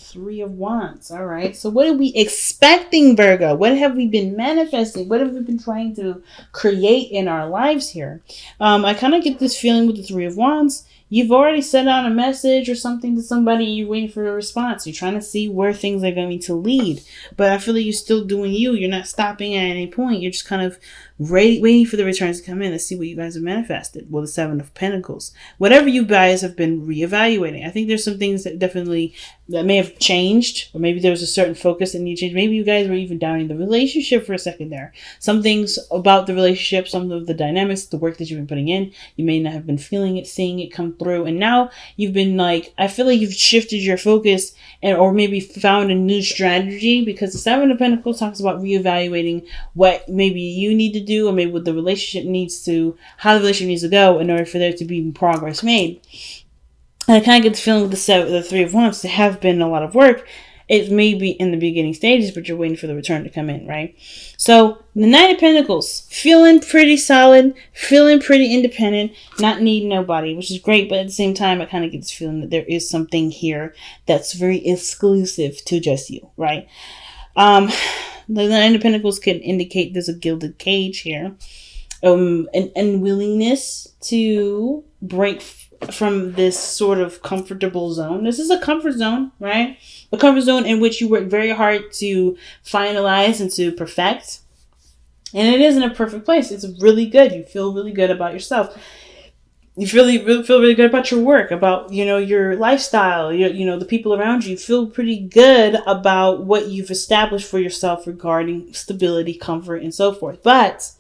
Three of Wands. All right. So what are we expecting, Virgo? What have we been manifesting? What have we been trying to create in our lives here? I kind of get this feeling with the Three of Wands. You've already sent out a message or something to somebody. You're waiting for a response. You're trying to see where things are going to lead. But I feel like you're still doing you. You're not stopping at any point. You're just kind of waiting for the returns to come in. Let's see what you guys have manifested. Well, the Seven of Pentacles. Whatever you guys have been reevaluating. I think there's some things that may have changed. Or maybe there was a certain focus that needed to change. Maybe you guys were even down in the relationship for a second there. Some things about the relationship, some of the dynamics, the work that you've been putting in, you may not have been feeling it, seeing it come through. And now you've been I feel like you've shifted your focus or maybe found a new strategy, because the Seven of Pentacles talks about reevaluating what maybe you need to do, or maybe what the relationship how the relationship needs to go in order for there to be progress made. And I kind of get the feeling with the Three of Wands, there have been a lot of work. It may be in the beginning stages, but you're waiting for the return to come in, right? So the Nine of Pentacles, feeling pretty solid, feeling pretty independent, not needing nobody, which is great. But at the same time, I kind of get this feeling that there is something here that's very exclusive to just you, right? The Nine of Pentacles can indicate there's a gilded cage here, an unwillingness to break from this sort of comfortable zone. This is a comfort zone, right? A comfort zone in which you work very hard to finalize and to perfect. And it isn't a perfect place. It's really good. You feel really good about yourself. You feel really good about your work, about, your lifestyle, the people around you. You feel pretty good about what you've established for yourself regarding stability, comfort, and so forth. But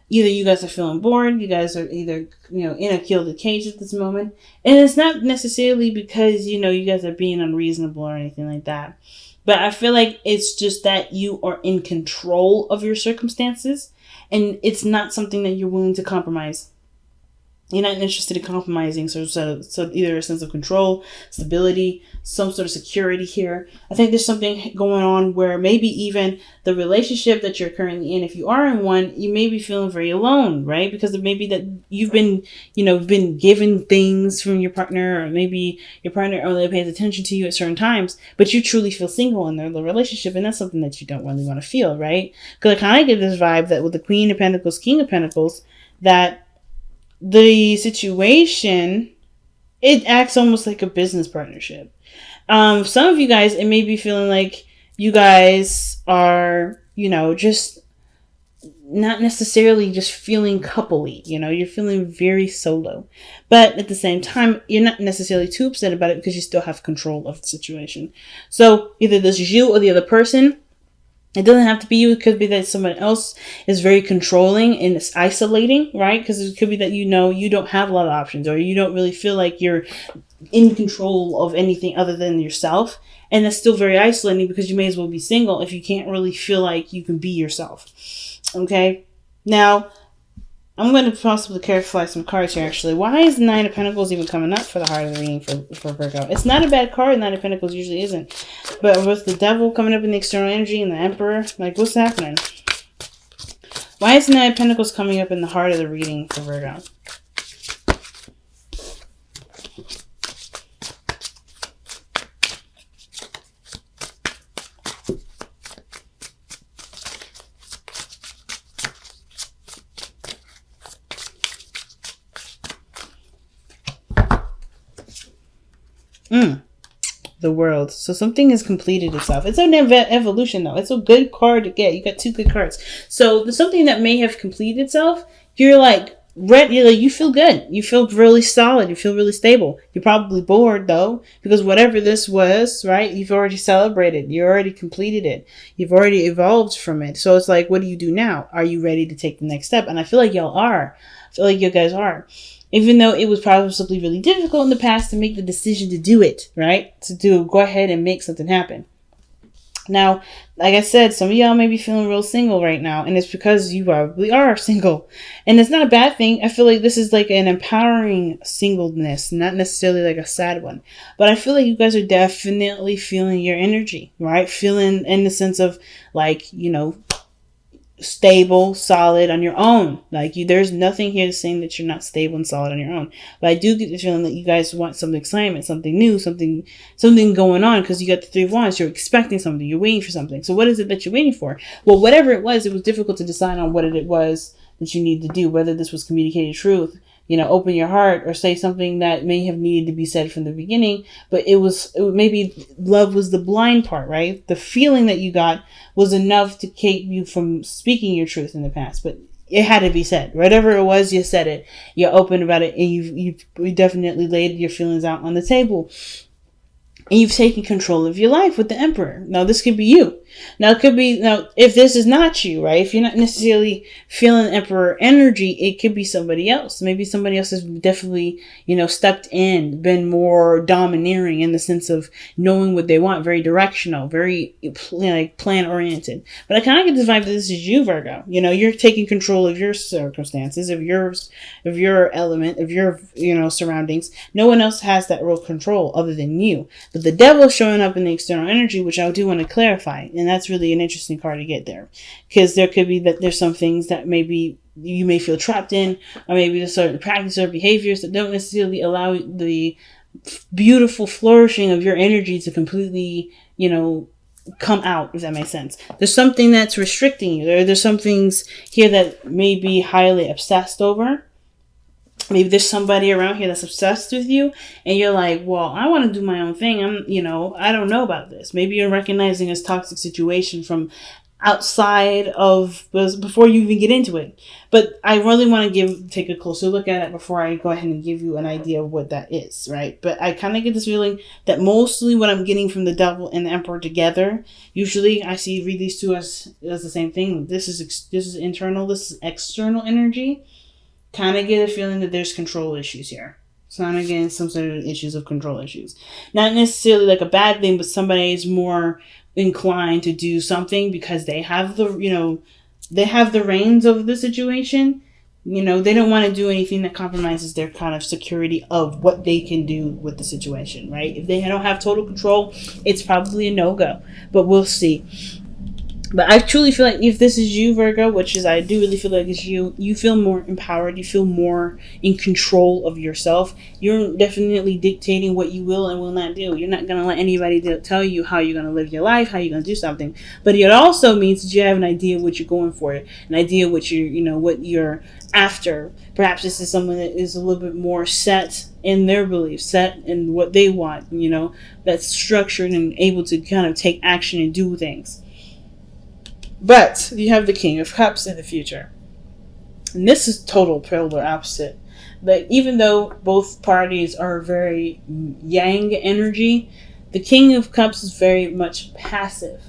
either you guys are feeling bored, you guys are either, in a gilded cage at this moment. And it's not necessarily because, you guys are being unreasonable or anything like that. But I feel like it's just that you are in control of your circumstances, and it's not something that you're willing to compromise. You're not interested in compromising, so either a sense of control, stability, some sort of security here. I think there's something going on where maybe even the relationship that you're currently in, if you are in one, you may be feeling very alone, right? Because it may be that you've been, been given things from your partner, or maybe your partner only pays attention to you at certain times, but you truly feel single in the relationship, and that's something that you don't really want to feel, right? Because I kind of get this vibe that with the Queen of Pentacles, King of Pentacles, that the situation, it acts almost like a business partnership. Some of you guys, it may be feeling like you guys are, just not necessarily just feeling coupley. You're feeling very solo. But at the same time, you're not necessarily too upset about it because you still have control of the situation. So either this is you or the other person. It doesn't have to be you. It could be that someone else is very controlling and it's isolating, right? Because it could be that you don't have a lot of options, or you don't really feel like you're in control of anything other than yourself. And that's still very isolating, because you may as well be single if you can't really feel like you can be yourself. Okay? Now, I'm going to possibly clarify some cards here, actually. Why is the Nine of Pentacles even coming up for the heart of the reading for Virgo? It's not a bad card. Nine of Pentacles usually isn't. But with the Devil coming up in the external energy and the Emperor, what's happening? Why is the Nine of Pentacles coming up in the heart of the reading for Virgo? The World. So something has completed itself. It's an evolution, though. It's a good card to get. You got two good cards. So there's something that may have completed itself. You're ready. You feel good. You feel really solid. You feel really stable. You're probably bored, though, because whatever this was, right, you've already celebrated. You already completed it. You've already evolved from it. So it's what do you do now? Are you ready to take the next step? And I feel like y'all are. I feel like you guys are. Even though it was probably really difficult in the past to make the decision to do it, right? Go ahead and make something happen. Now, like I said, some of y'all may be feeling real single right now, and it's because you probably are single. And it's not a bad thing. I feel like this is an empowering singleness, not necessarily a sad one. But I feel like you guys are definitely feeling your energy, right? Feeling in the sense of stable, solid on your own. Like there's nothing here saying that you're not stable and solid on your own. But I do get the feeling that you guys want some excitement, something new, something going on, because you got the Three of Wands. You're expecting something. You're waiting for something. So what is it that you're waiting for? Well, whatever it was difficult to decide on what it was that you need to do. Whether this was communicated truth, open your heart, or say something that may have needed to be said from the beginning, but maybe love was the blind part, right? The feeling that you got was enough to keep you from speaking your truth in the past, but it had to be said. Whatever it was, you said it. You're open about it, and you definitely laid your feelings out on the table. And you've taken control of your life with the Emperor. Now, this could be you. Now, if this is not you, right? If you're not necessarily feeling Emperor energy, it could be somebody else. Maybe somebody else has definitely, stepped in, been more domineering in the sense of knowing what they want, very directional, very plan-oriented. But I kind of get the vibe that this is you, Virgo. You're taking control of your circumstances, of your element, of your, surroundings. No one else has that real control other than you. But the devil showing up in the external energy, which I do want to clarify. And that's really an interesting card to get there. Because there could be that there's some things that maybe you may feel trapped in, or maybe there's certain practices or behaviors that don't necessarily allow the beautiful flourishing of your energy to completely, come out, if that makes sense. There's something that's restricting you. There's some things here that may be highly obsessed over. Maybe there's somebody around here that's obsessed with you, and you're like, well, I want to do my own thing. I don't know about this. Maybe you're recognizing this toxic situation from outside of, before you even get into it. But I really want to take a closer look at it before I go ahead and give you an idea of what that is, right? But I kind of get this feeling that mostly what I'm getting from the devil and the Emperor together, usually I read these two as the same thing. This is internal, this is external energy. Kind of get a feeling that there's control issues here. Kind of getting some sort of issues of control issues. Not necessarily like a bad thing, but somebody is more inclined to do something because they have the reins of the situation. They don't want to do anything that compromises their kind of security of what they can do with the situation, right? If they don't have total control, it's probably a no-go. But we'll see. But I truly feel like if this is you, Virgo, I do really feel like it's you, you feel more empowered. You feel more in control of yourself. You're definitely dictating what you will and will not do. You're not going to let anybody tell you how you're going to live your life, how you're going to do something. But it also means that you have an idea of what you're going for, an idea of what what you're after. Perhaps this is someone that is a little bit more set in their beliefs, set in what they want, that's structured and able to kind of take action and do things. But you have the King of Cups in the future. And this is total polar opposite. But even though both parties are very yang energy, the King of Cups is very much passive.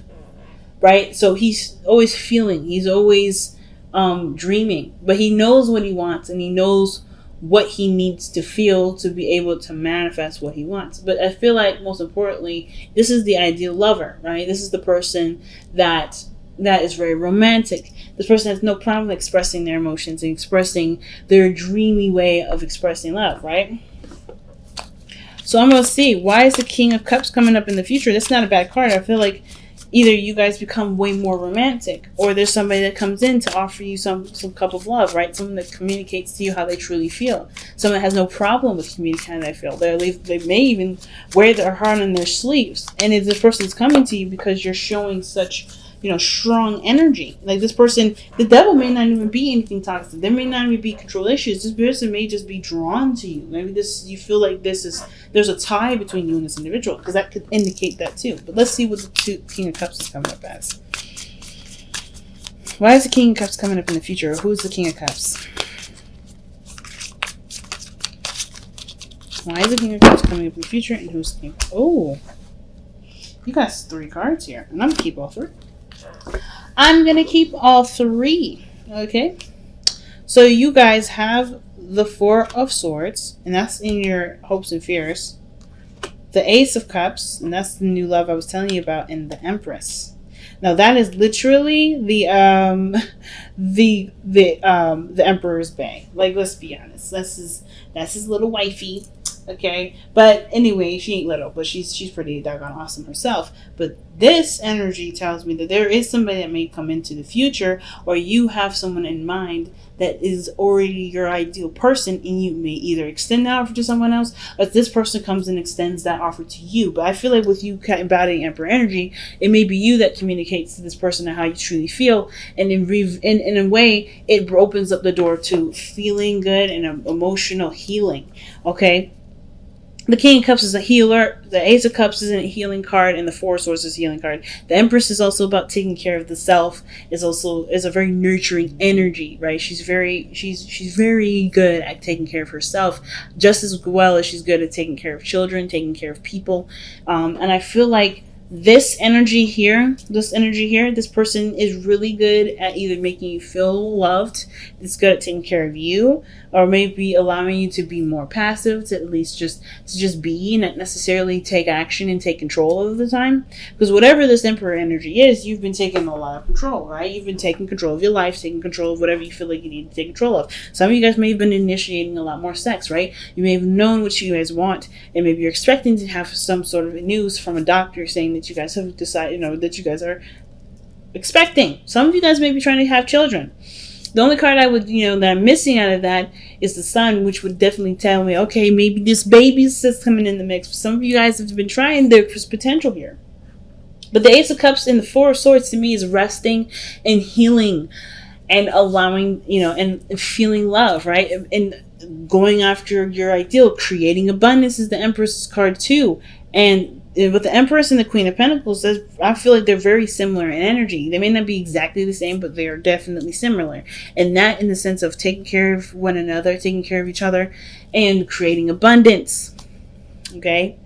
Right? So he's always feeling. He's always dreaming. But he knows what he wants, and he knows what he needs to feel to be able to manifest what he wants. But I feel like most importantly, this is the ideal lover, right? This is the person that is very romantic. This person has no problem expressing their emotions and expressing their dreamy way of expressing love, right? So I'm going to see, why is the King of Cups coming up in the future? That's not a bad card. I feel like either you guys become way more romantic, or there's somebody that comes in to offer you some cup of love, right? Someone that communicates to you how they truly feel. Someone that has no problem with communicating how they feel. They may even wear their heart on their sleeves. And if this person's coming to you because you're showing such strong energy. Like this person, the devil may not even be anything toxic. There may not even be control issues. This person may just be drawn to you. Maybe you feel like there's a tie between you and this individual, because that could indicate that too. But let's see what the King of Cups is coming up as. Why is the King of Cups coming up in the future? Who's the King of Cups? Why is the King of Cups coming up in the future, and who's the King? Oh, you got 3 cards here, and I'm gonna keep all 3. I'm going to keep all 3. Okay. So you guys have the 4 of Swords, and that's in your hopes and fears. The Ace of Cups, and that's the new love I was telling you about, and the Empress. Now that is literally the Emperor's Bay. Like, let's be honest. That's his little wifey. Okay, but anyway, she ain't little, but she's pretty doggone awesome herself. But this energy tells me that there is somebody that may come into the future, or you have someone in mind that is already your ideal person, and you may either extend that offer to someone else, or this person comes and extends that offer to you. But I feel like with you embodying Emperor energy, it may be you that communicates to this person how you truly feel, and in a way, it opens up the door to feeling good and emotional healing. Okay. The King of Cups is a healer. The Ace of Cups is a healing card, and the Four of Swords is a healing card. The Empress is also about taking care of the self. Is a very nurturing energy, right? She's very good at taking care of herself, just as well as she's good at taking care of children, taking care of people. And I feel like this energy here, this person is really good at either making you feel loved. It's good at taking care of you, or maybe allowing you to be more passive, to at least just be, not necessarily take action and take control of the time. Because whatever this Emperor energy is, you've been taking a lot of control, right? You've been taking control of your life, taking control of whatever you feel like you need to take control of. Some of you guys may have been initiating a lot more sex, right? You may have known what you guys want, and maybe you're expecting to have some sort of news from a doctor saying that you guys have decided, that you guys are expecting. Some of you guys may be trying to have children. The only card I would, that I'm missing out of that is the Sun, which would definitely tell me, okay, maybe this baby's just coming in the mix. Some of you guys have been trying. There's potential here. But the Ace of Cups and the Four of Swords to me is resting and healing and allowing, and feeling love, right? And going after your ideal. Creating abundance is the Empress card too. And with the Empress and the Queen of Pentacles, I feel like they're very similar in energy. They may not be exactly the same, but they are definitely similar. And that in the sense of taking care of one another, taking care of each other, and creating abundance. Okay?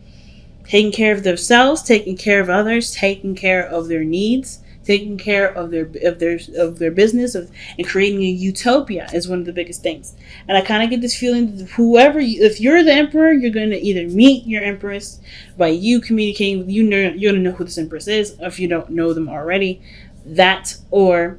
Taking care of themselves, taking care of others, taking care of their needs, taking care of their business, and creating a utopia is one of the biggest things. And I kind of get this feeling that if you're the Emperor, you're going to either meet your Empress by you communicating with you're going to know who this Empress is, if you don't know them already. That, or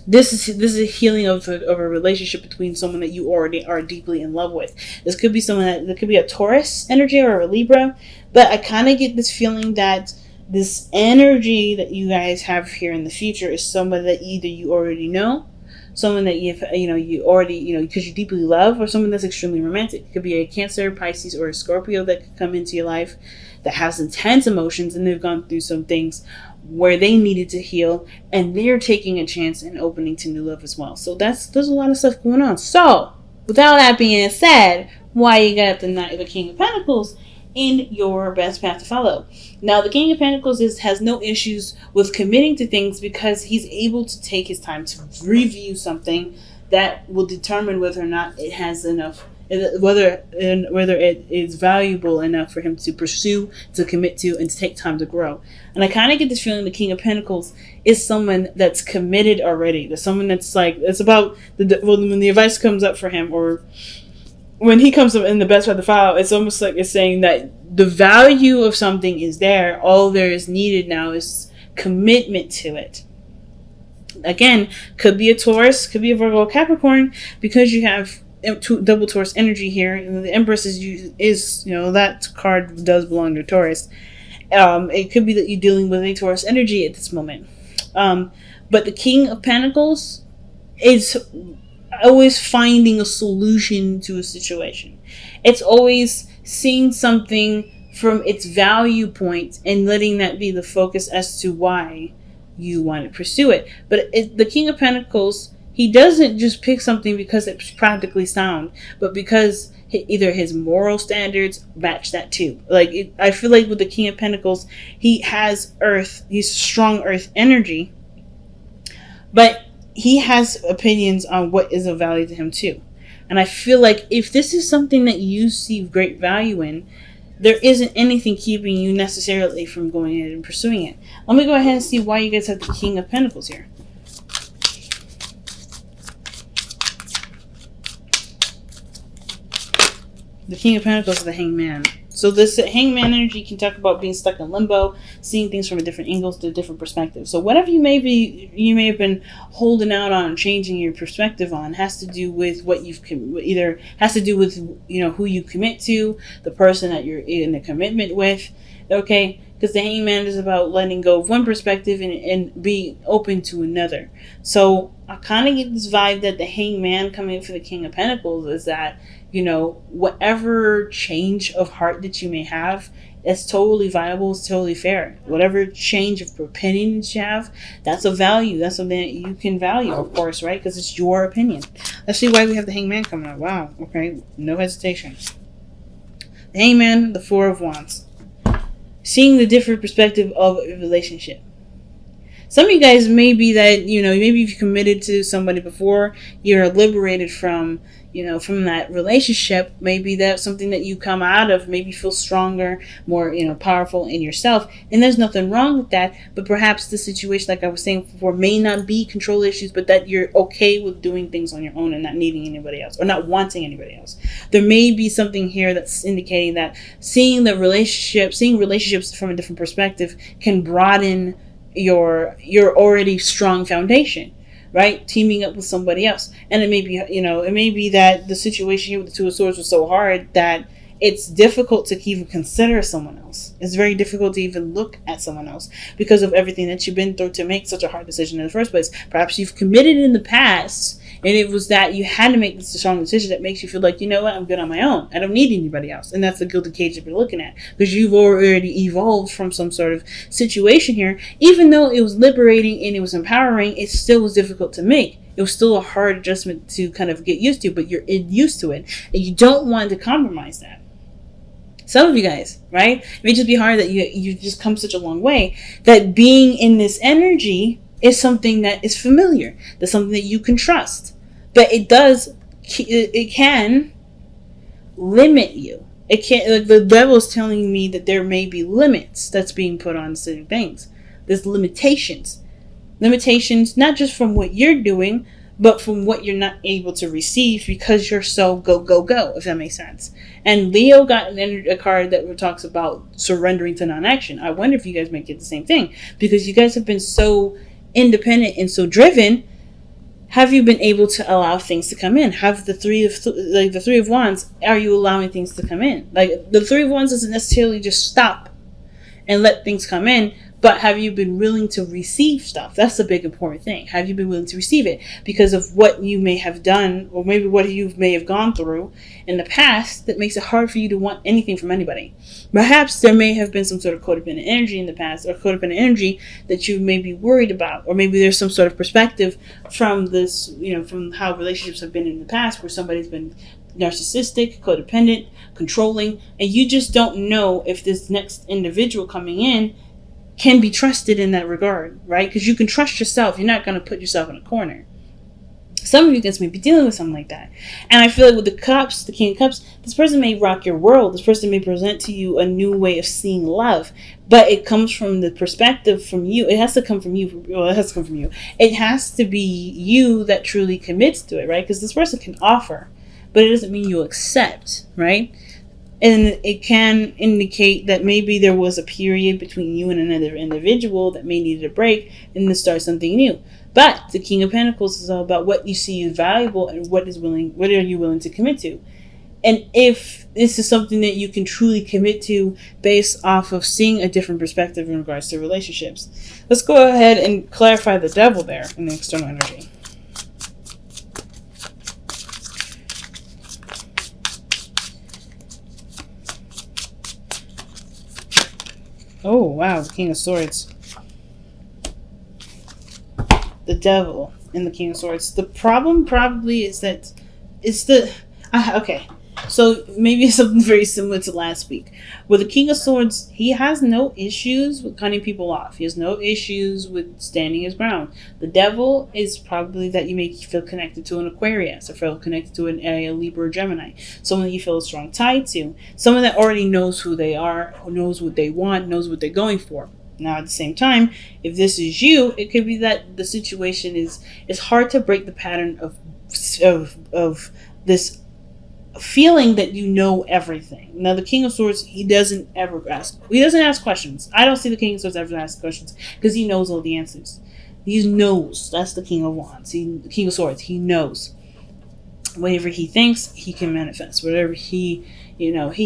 this is a healing of a relationship between someone that you already are deeply in love with. This could be someone that could be a Taurus energy or a Libra, but I kind of get this feeling that this energy that you guys have here in the future is someone that either you already know, someone that you already, because you deeply love, or someone that's extremely romantic. It could be a Cancer, Pisces, or a Scorpio that could come into your life that has intense emotions, and they've gone through some things where they needed to heal, and they're taking a chance and opening to new love as well. So there's a lot of stuff going on. So without that being said, why you got the King of Pentacles in your best path to follow? Now, the King of Pentacles has no issues with committing to things because he's able to take his time to review something that will determine whether or not it has enough, whether it is valuable enough for him to pursue, to commit to, and to take time to grow. And I kind of get this feeling the King of Pentacles is someone that's committed already. There's someone that's like, it's about when the advice comes up for him, or when he comes up in the best path to follow, it's almost like it's saying that the value of something is there. All there is needed now is commitment to it. Again, could be a Taurus, could be a Virgo, Capricorn, because you have double Taurus energy here. And the Empress is that card does belong to Taurus. It could be that you're dealing with a Taurus energy at this moment. But the King of Pentacles is always finding a solution to a situation. It's always seeing something from its value point and letting that be the focus as to why you want to pursue it. But the King of Pentacles, he doesn't just pick something because it's practically sound, but because either his moral standards match that too. I feel like with the King of Pentacles, he has earth, he's strong earth energy, but he has opinions on what is of value to him too. And I feel like if this is something that you see great value in, there isn't anything keeping you necessarily from going ahead and pursuing it. Let me go ahead and see why you guys have the King of Pentacles here. The King of Pentacles is the Hanged Man. So this hangman energy can talk about being stuck in limbo, seeing things from a different angles to a different perspective. So whatever you may have been holding out on, changing your perspective on, has to do with what you've either has to do with who you commit to, the person that you're in a commitment with. Okay, because the hangman is about letting go of one perspective and being open to another. So I kind of get this vibe that the hangman coming for the King of Pentacles is that, whatever change of heart that you may have, it's totally viable, it's totally fair. Whatever change of opinion that you have, that's a value. That's something that you can value, of course, right? Because it's your opinion. Let's see why we have the hangman coming up. Wow, okay, no hesitation. The hangman, the Four of Wands. Seeing the different perspective of a relationship. Some of you guys may be that, maybe if you committed to somebody before, you're liberated from that relationship. Maybe that's something that you come out of, maybe feel stronger, more, powerful in yourself. And there's nothing wrong with that. But perhaps the situation, like I was saying before, may not be control issues, but that you're okay with doing things on your own and not needing anybody else or not wanting anybody else. There may be something here that's indicating that seeing relationships from a different perspective can broaden your already strong foundation, right? Teaming up with somebody else. And it may be that the situation here with the Two of Swords was so hard that it's difficult to even consider someone else. It's very difficult to even look at someone else because of everything that you've been through to make such a hard decision in the first place. Perhaps you've committed in the past, and it was that you had to make this strong decision that makes you feel like, what, I'm good on my own. I don't need anybody else. And that's the gilded cage that you're looking at, because you've already evolved from some sort of situation here. Even though it was liberating and it was empowering, it still was difficult to make. It was still a hard adjustment to kind of get used to, but you're used to it, and you don't want to compromise that. Some of you guys, right? It may just be hard that you just come such a long way that being in this energy is something that is familiar. That's something that you can trust. But it can limit you. It can't. The devil is telling me that there may be limits that's being put on certain things. There's limitations. Limitations not just from what you're doing, but from what you're not able to receive because you're so go, go, go, if that makes sense. And Leo got a card that talks about surrendering to non-action. I wonder if you guys might get the same thing, because you guys have been so independent and so driven. Have you been able to allow things to come in? Have the Three of Wands, are you allowing things to come in? Like, the Three of Wands doesn't necessarily just stop and let things come in, but have you been willing to receive stuff? That's the big important thing. Have you been willing to receive it because of what you may have done, or maybe what you may have gone through in the past that makes it hard for you to want anything from anybody? Perhaps there may have been some sort of codependent energy in the past, or codependent energy that you may be worried about, or maybe there's some sort of perspective from this, from how relationships have been in the past, where somebody's been narcissistic, codependent, controlling, and you just don't know if this next individual coming in can be trusted in that regard, right? Because you can trust yourself. You're not going to put yourself in a corner. Some of you guys may be dealing with something like that. And I feel like with the Cups, the King of Cups, this person may rock your world. This person may present to you a new way of seeing love. But it comes from the perspective from you. It has to come from you. Well, it has to come from you. It has to be you that truly commits to it, right? Because this person can offer, but it doesn't mean you accept, right? And it can indicate that maybe there was a period between you and another individual that may need a break and to start something new. But the King of Pentacles is all about what you see is valuable and what are you willing to commit to. And if this is something that you can truly commit to based off of seeing a different perspective in regards to relationships. Let's go ahead and clarify the devil there in the external energy. Oh, wow, the King of Swords. The devil and the King of Swords. The problem probably is that it's the... okay, so maybe it's something very similar to last week. With the King of Swords, he has no issues with cutting people off. He has no issues with standing his ground. The devil is probably that you may feel connected to an Aquarius, or feel connected to a Libra or Gemini. Someone that you feel a strong tie to. Someone that already knows who they are, who knows what they want, knows what they're going for. Now, at the same time, if this is you, it could be that the situation is hard to break the pattern of this feeling that you know everything. Now, the King of Swords, he doesn't ask questions. I don't see the King of Swords ever ask questions because he knows all the answers. He knows. That's the King of Wands. The King of Swords. He knows. Whatever he thinks, he can manifest. Whatever he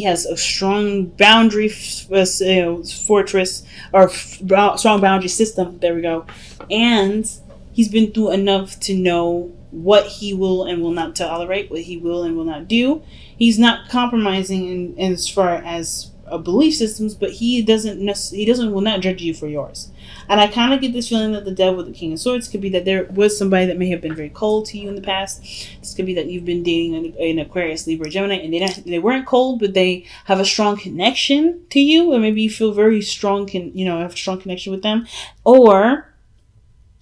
has a strong boundary fortress, or strong boundary system. There we go. And he's been through enough to know what he will and will not tolerate, what he will and will not do. He's not compromising in as far as belief systems, but he will not judge you for yours. And I kind of get this feeling that the Devil, the King of Swords, could be that there was somebody that may have been very cold to you in the past. This could be that you've been dating an Aquarius, Libra, Gemini, and they weren't cold, but they have a strong connection to you, or maybe you feel very strong, have a strong connection with them. Or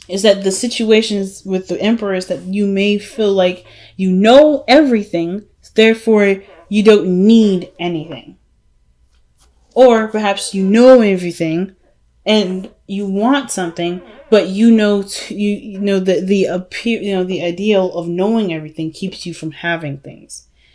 is that the situations with the Emperor is that you may feel like you know everything, therefore you don't need anything. Or perhaps you know everything and you want something, but the ideal of knowing everything keeps you from having things.